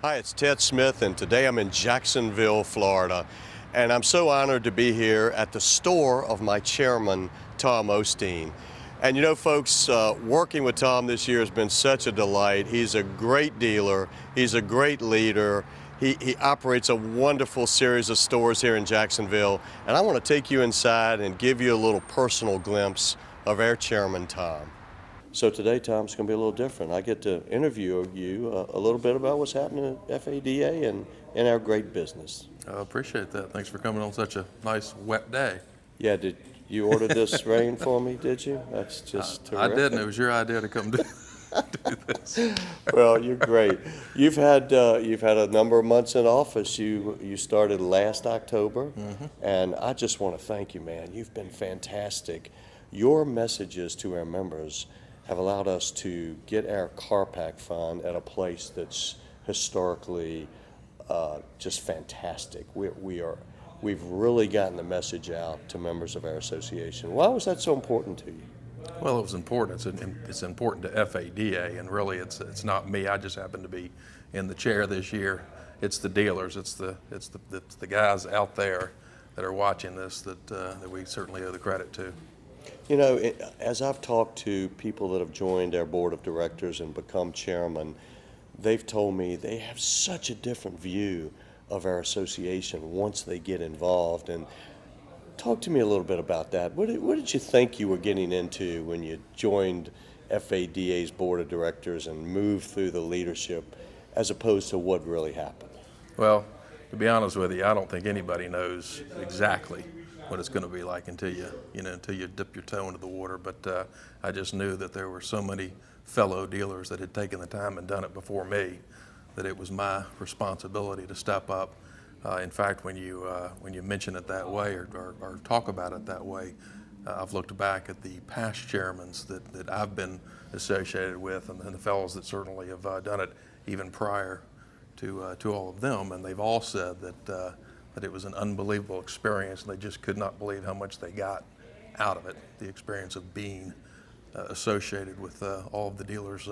Hi, it's Ted Smith, and today I'm in Jacksonville, Florida. And I'm so honored to be here at the store of my chairman, Tom Osteen. And you know, folks, working with Tom this year has been such a delight. He's a great dealer, he's a great leader. He operates a wonderful series of stores here in Jacksonville. And I want to take you inside and give you a little personal glimpse of our chairman, Tom. So today, Tom, it's going to be a little different. I get to interview you a little bit about what's happening at FADA and in our great business. I appreciate that. Thanks for coming on such a nice wet day. Yeah, did you order this rain for me, did you? That's just terrific. I didn't. It was your idea to come do this. Well, you're great. You've had a number of months in office. You started last October, and I just want to thank you, man. You've been fantastic. Your messages to our members have allowed us to get our car pack fund at a place that's historically just fantastic. We've really gotten the message out to members of our association. Why was that so important to you? Well, it was important. It's important to FADA, and really, it's not me. I just happen to be in the chair this year. It's the dealers. It's the guys out there that are watching this that we certainly owe the credit to. You know, as I've talked to people that have joined our board of directors and become chairman, they've told me they have such a different view of our association once they get involved. And talk to me a little bit about that. What did you think you were getting into when you joined FADA's board of directors and moved through the leadership as opposed to what really happened? Well, to be honest with you, I don't think anybody knows exactly what it's going to be like until you dip your toe into the water. But I just knew that there were so many fellow dealers that had taken the time and done it before me that it was my responsibility to step up. In fact, when you mention it that way or talk about it that way, I've looked back at the past chairmen that I've been associated with, and the fellows that certainly have done it even prior to all of them, and they've all said that it was an unbelievable experience, and they just could not believe how much they got out of it, the experience of being associated with all of the dealers,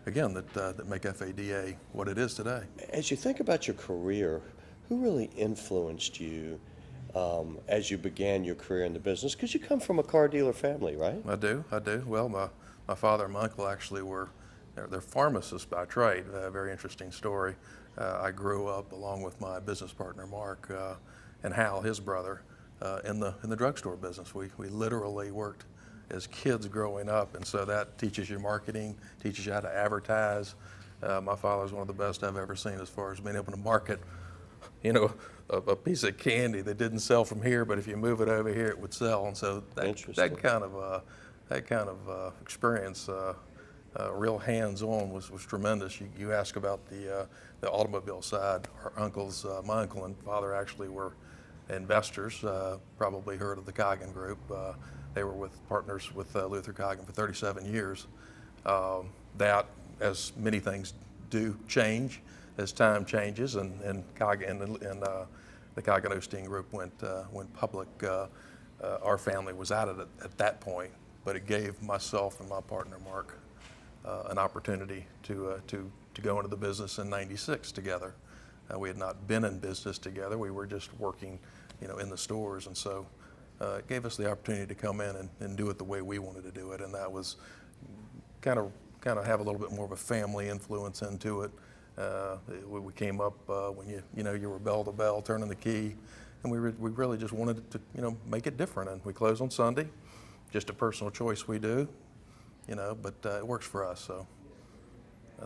again, that make FADA what it is today. As you think about your career, who really influenced you as you began your career in the business? Because you come from a car dealer family, right? I do. Well, my father and my uncle actually they're pharmacists by trade. A very interesting story. I grew up along with my business partner Mark and Hal, his brother, in the drugstore business. We literally worked as kids growing up, and so that teaches you marketing, teaches you how to advertise. My father's one of the best I've ever seen as far as being able to market, a piece of candy that didn't sell from here, but if you move it over here, it would sell. And so that kind of experience, real hands-on, was tremendous. You ask about the automobile side. My uncle and father actually were investors. Probably heard of the Coggin Group. They were partners with Luther Coggin for 37 years. That, as many things do, change as time changes, and Coggin and the Coggin Osteen Group went public. Our family was out of it at that point, but it gave myself and my partner Mark an opportunity to go into the business in '96 together. We had not been in business together. We were just working, in the stores, and so it gave us the opportunity to come in and do it the way we wanted to do it, and that was kind of have a little bit more of a family influence into it. We came up when you were bell to bell, turning the key, and we really just wanted to make it different. And we close on Sunday, just a personal choice we do, but it works for us. So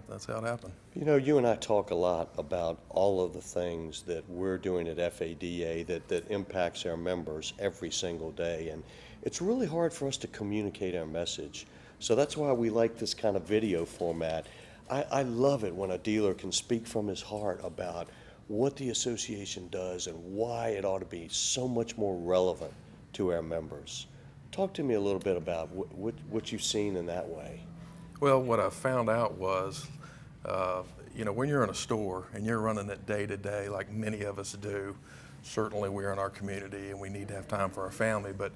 that's how it happened. You and I talk a lot about all of the things that we're doing at FADA that impacts our members every single day, and it's really hard for us to communicate our message. So that's why we like this kind of video format. I love it when a dealer can speak from his heart about what the association does and why it ought to be so much more relevant to our members. Talk to me a little bit about what you've seen in that way. Well, what I found out was, when you're in a store and you're running it day to day, like many of us do, certainly we're in our community and we need to have time for our family, but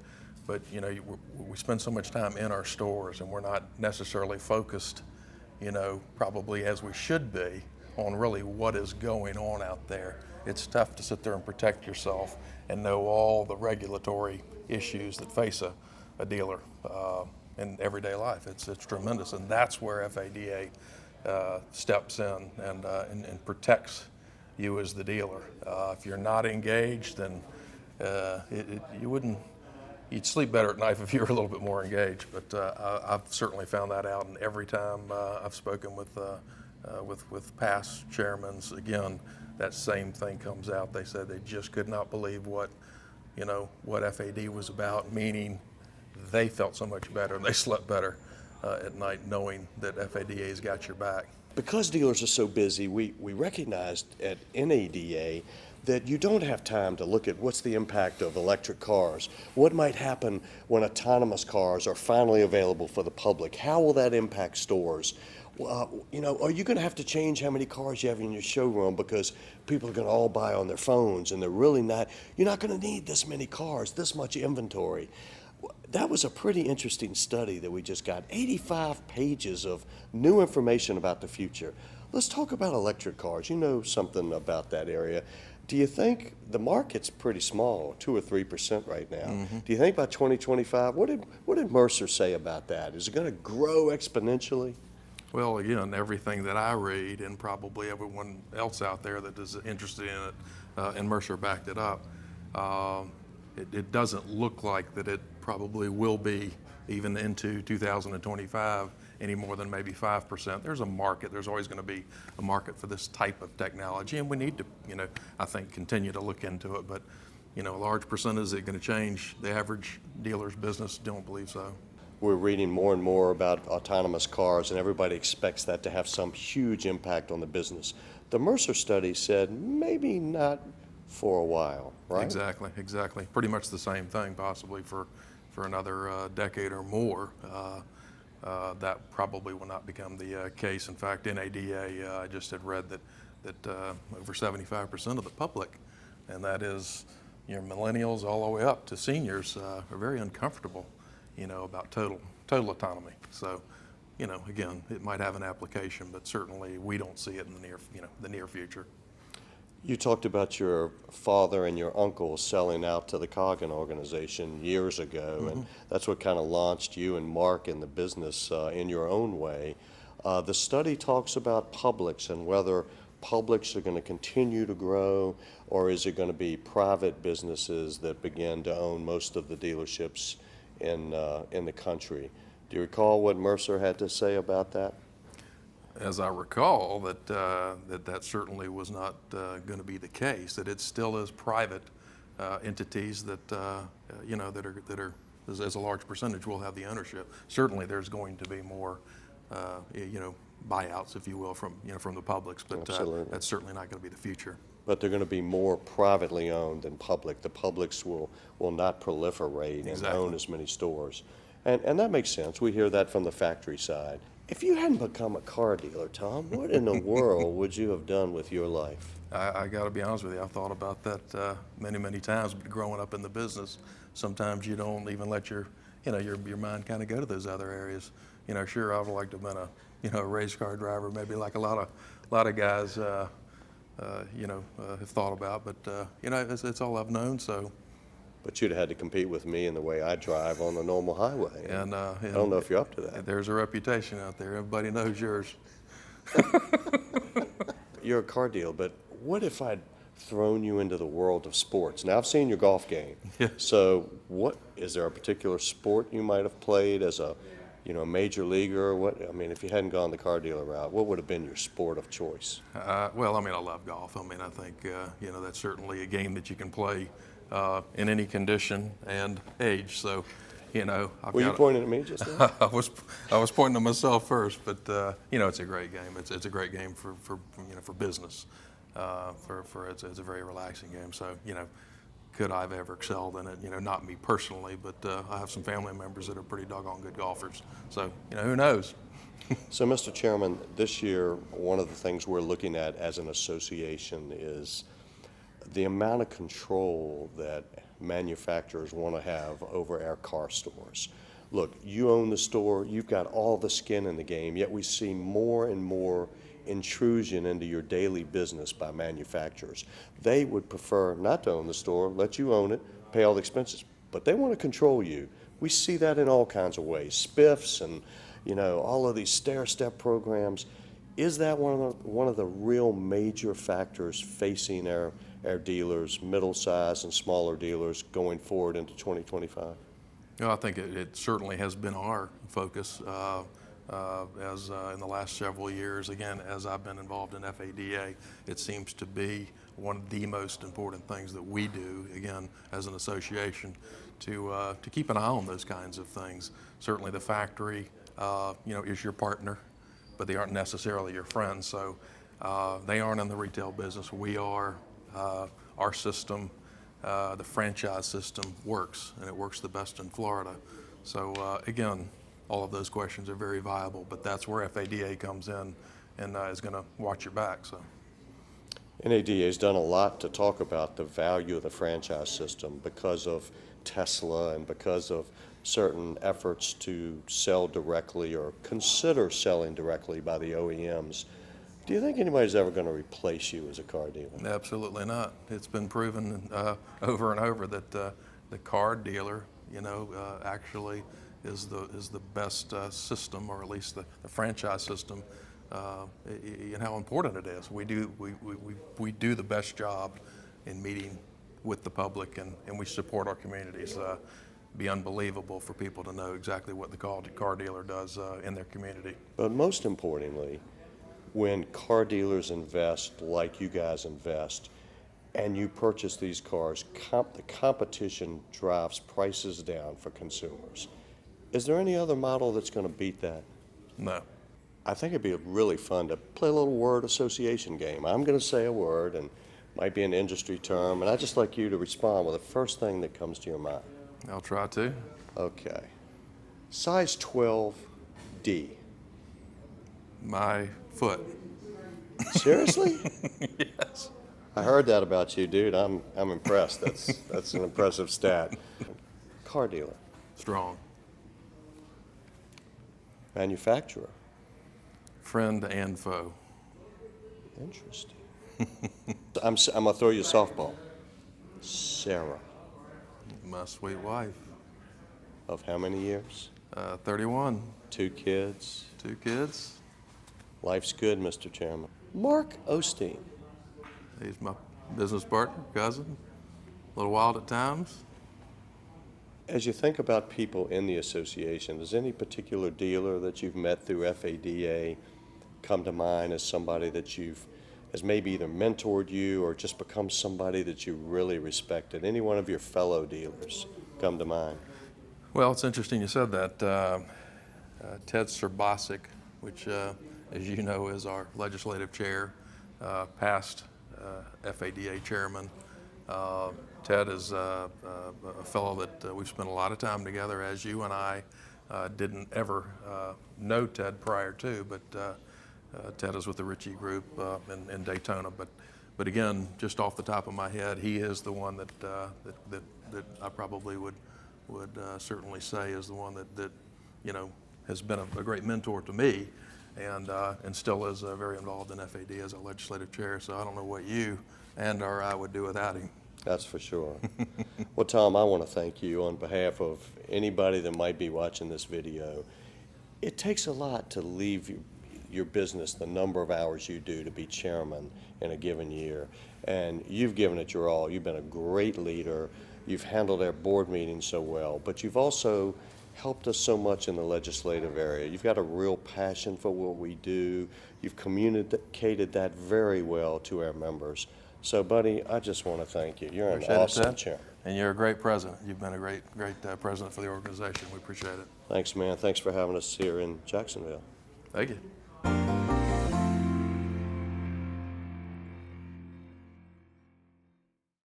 we spend so much time in our stores and we're not necessarily focused, probably as we should be on really what is going on out there. It's tough to sit there and protect yourself and know all the regulatory issues that face a dealer in everyday life. It's tremendous, and that's where FADA steps in and protects you as the dealer. If you're not engaged, then you'd sleep better at night if you were a little bit more engaged. But I've certainly found that out, and every time I've spoken with past chairmen, again, that same thing comes out. They said they just could not believe what FAD was about, meaning they felt so much better and they slept better at night knowing that FADA's got your back. Because dealers are so busy, we recognized at NADA that you don't have time to look at what's the impact of electric cars, what might happen when autonomous cars are finally available for the public, how will that impact stores? Are you going to have to change how many cars you have in your showroom because people are going to all buy on their phones and you're not going to need this many cars, this much inventory. That was a pretty interesting study that we just got, 85 pages of new information about the future. Let's talk about electric cars. You know something about that area. Do you think the market's pretty small, 2 or 3% right now? Mm-hmm. Do you think by 2025, what did Mercer say about that? Is it going to grow exponentially? Well, again, everything that I read, and probably everyone else out there that is interested in it, and Mercer backed it up, it doesn't look like that it probably will be even into 2025 any more than maybe 5%. There's a market. There's always going to be a market for this type of technology, and we need to, I think, continue to look into it. But, a large percentage, is it going to change the average dealer's business? Don't believe so. We're reading more and more about autonomous cars, and everybody expects that to have some huge impact on the business. The Mercer study said maybe not for a while, right? Exactly. Pretty much the same thing, possibly for another decade or more. That probably will not become the case. In fact, NADA, I just had read that over 75% of the public, and that is millennials all the way up to seniors, are very uncomfortable about total autonomy. So, again, it might have an application, but certainly we don't see it in the near future. You talked about your father and your uncle selling out to the Coggin organization years ago, mm-hmm. and that's what kind of launched you and Mark in the business in your own way. The study talks about Publix and whether Publix are going to continue to grow, or is it going to be private businesses that begin to own most of the dealerships in the country. Do you recall what Mercer had to say about that? As I recall, that certainly was not going to be the case. That it still is private entities that that are as a large percentage will have the ownership. Certainly, there's going to be more buyouts, if you will, from the Publix, but that's certainly not going to be the future. But they're going to be more privately owned than public. The Publix will not proliferate and own as many stores. And that makes sense. We hear that from the factory side. If you hadn't become a car dealer, Tom, what in the world would you have done with your life? I got to be honest with you. I've thought about that many times. But growing up in the business, sometimes you don't even let your mind kind of go to those other areas. Sure, I would like to have been a race car driver, maybe like a lot of guys have thought about. But it's all I've known. So. But you'd have had to compete with me in the way I drive on the normal highway. And I don't know if you're up to that. There's a reputation out there. Everybody knows yours. You're a car dealer, but what if I'd thrown you into the world of sports? Now, I've seen your golf game. Yeah. So is there a particular sport you might have played as a major leaguer? If you hadn't gone the car dealer route, what would have been your sport of choice? I love golf. I think, that's certainly a game that you can play in any condition and age. So, Were you pointing at me just now? I was pointing to myself first, but it's a great game. It's a great game for business. It's a very relaxing game. So, could I have ever excelled in it? Not me personally, but I have some family members that are pretty doggone good golfers. So, who knows? So, Mr. Chairman, this year, one of the things we're looking at as an association is the amount of control that manufacturers want to have over our car stores. Look, you own the store, you've got all the skin in the game, yet we see more and more intrusion into your daily business by manufacturers. They would prefer not to own the store, let you own it, pay all the expenses, but they want to control you. We see that in all kinds of ways, spiffs and all of these stair-step programs. Is that one of the real major factors facing our dealers, middle-sized and smaller dealers, going forward into 2025? I think it certainly has been our focus as in the last several years. Again, as I've been involved in FADA, it seems to be one of the most important things that we do, again, as an association, to keep an eye on those kinds of things. Certainly the factory, is your partner, but they aren't necessarily your friends. So they aren't in the retail business. We are. Our system, the franchise system, works, and it works the best in Florida. So again, all of those questions are very viable, but that's where FADA comes in and is going to watch your back. So NADA has done a lot to talk about the value of the franchise system because of Tesla and because of certain efforts to sell directly or consider selling directly by the OEMs. Do you think anybody's ever going to replace you as a car dealer? Absolutely not. It's been proven over and over that the car dealer, actually is the best system, or at least the franchise system, and how important it is. We do the best job in meeting with the public, and we support our communities. It'd be unbelievable for people to know exactly what the car dealer does in their community. But most importantly, when car dealers invest like you guys invest, and you purchase these cars, the competition drives prices down for consumers. Is there any other model that's going to beat that? No. I think it'd be really fun to play a little word association game. I'm going to say a word, and might be an industry term, and I'd just like you to respond with the first thing that comes to your mind. I'll try to. Okay. Size 12D. My foot. Seriously? Yes. I heard that about you, dude. I'm impressed. That's an impressive stat. Car dealer. Strong. Manufacturer. Friend and foe. Interesting. I'm gonna throw you a softball. Sarah. My sweet wife. Of how many years? 31. 2 kids. 2 kids. Life's good, Mr. Chairman. Mark Osteen. He's my business partner, cousin. A little wild at times. As you think about people in the association, does any particular dealer that you've met through FADA come to mind as somebody that has maybe either mentored you or just become somebody that you really respected? Any one of your fellow dealers come to mind? Well, it's interesting you said that. Ted Serbasic, which, as you know, is our legislative chair, past FADA chairman. Ted is a fellow that we've spent a lot of time together, as you and I didn't ever know Ted prior to, but Ted is with the Ritchie Group in Daytona. But again, just off the top of my head, he is the one that I probably would certainly say is the one that has been a great mentor to me, and still is very involved in FAD as a legislative chair. So I don't know what you and/or I would do without him. That's for sure. Well, Tom, I want to thank you on behalf of anybody that might be watching this video. It takes a lot to leave your business the number of hours you do to be chairman in a given year, and you've given it your all. You've been a great leader. You've handled our board meetings so well, but you've also helped us so much in the legislative area. You've got a real passion for what we do. You've communicated that very well to our members. So, buddy, I just want to thank you. You're an awesome chairman. And you're a great president. You've been a great president for the organization. We appreciate it. Thanks, man. Thanks for having us here in Jacksonville. Thank you.